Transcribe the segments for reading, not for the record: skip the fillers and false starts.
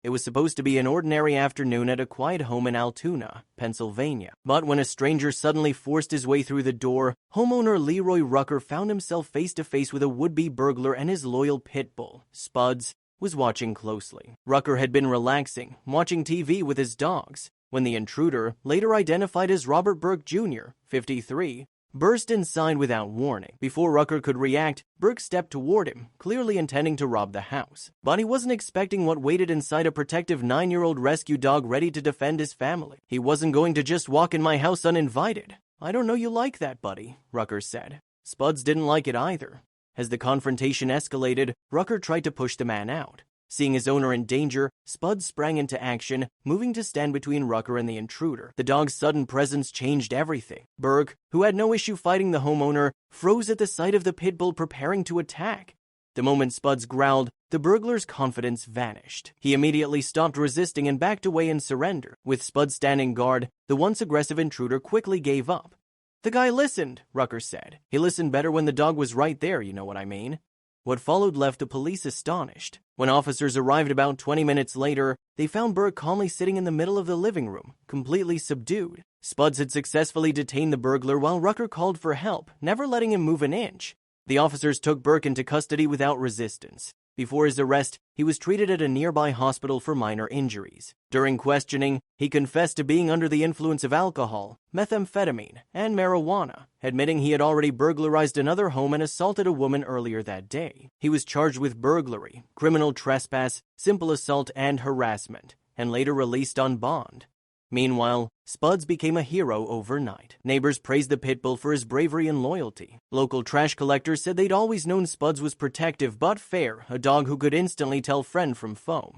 It was supposed to be an ordinary afternoon at a quiet home in Altoona, Pennsylvania. But when a stranger suddenly forced his way through the door, homeowner Leroy Rucker found himself face to face with a would-be burglar, and his loyal pit bull, Spuds, was watching closely. Rucker had been relaxing, watching TV with his dogs, when the intruder, later identified as Robert Burke Jr., 53, burst inside without warning. Before Rucker could react, Burke stepped toward him, clearly intending to rob the house. But he wasn't expecting what waited inside a protective 9-year-old rescue dog ready to defend his family. He wasn't going to just walk in my house uninvited. I don't know you like that, buddy, Rucker said. Spuds didn't like it either. As the confrontation escalated, Rucker tried to push the man out. Seeing his owner in danger, Spuds sprang into action, moving to stand between Rucker and the intruder. The dog's sudden presence changed everything. Burke, who had no issue fighting the homeowner, froze at the sight of the pit bull preparing to attack. The moment Spuds growled, the burglar's confidence vanished. He immediately stopped resisting and backed away in surrender. With Spuds standing guard, the once aggressive intruder quickly gave up. "The guy listened," Rucker said. "He listened better when the dog was right there, you know what I mean." What followed left the police astonished. When officers arrived about 20 minutes later, they found Burke calmly sitting in the middle of the living room, completely subdued. Spuds had successfully detained the burglar while Rucker called for help, never letting him move an inch. The officers took Burke into custody without resistance. Before his arrest, he was treated at a nearby hospital for minor injuries. During questioning, he confessed to being under the influence of alcohol, methamphetamine, and marijuana, admitting he had already burglarized another home and assaulted a woman earlier that day. He was charged with burglary, criminal trespass, simple assault, and harassment, and later released on bond. Meanwhile, Spuds became a hero overnight. Neighbors praised the pit bull for his bravery and loyalty. Local trash collectors said they'd always known Spuds was protective but fair, a dog who could instantly tell friend from foe.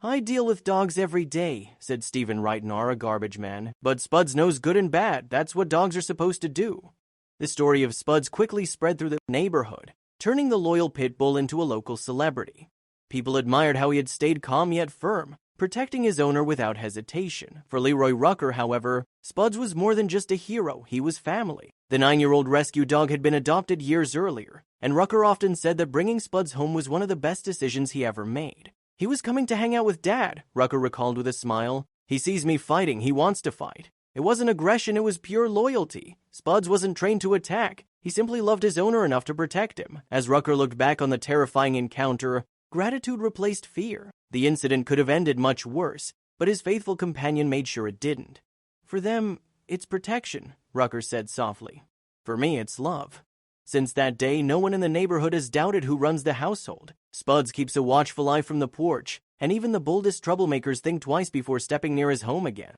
"I deal with dogs every day," said Stephen Reitnar, a garbage man. "But Spuds knows good and bad. That's what dogs are supposed to do." The story of Spuds quickly spread through the neighborhood, turning the loyal pit bull into a local celebrity. People admired how he had stayed calm yet firm, protecting his owner without hesitation. For Leroy Rucker, however, Spuds was more than just a hero, he was family. The 9-year-old rescue dog had been adopted years earlier, and Rucker often said that bringing Spuds home was one of the best decisions he ever made. "He was coming to hang out with Dad," Rucker recalled with a smile. "He sees me fighting, he wants to fight. It wasn't aggression, it was pure loyalty. Spuds wasn't trained to attack, he simply loved his owner enough to protect him." As Rucker looked back on the terrifying encounter, gratitude replaced fear. The incident could have ended much worse, but his faithful companion made sure it didn't. "For them, it's protection," Rucker said softly. "For me, it's love." Since that day, no one in the neighborhood has doubted who runs the household. Spuds keeps a watchful eye from the porch, and even the boldest troublemakers think twice before stepping near his home again.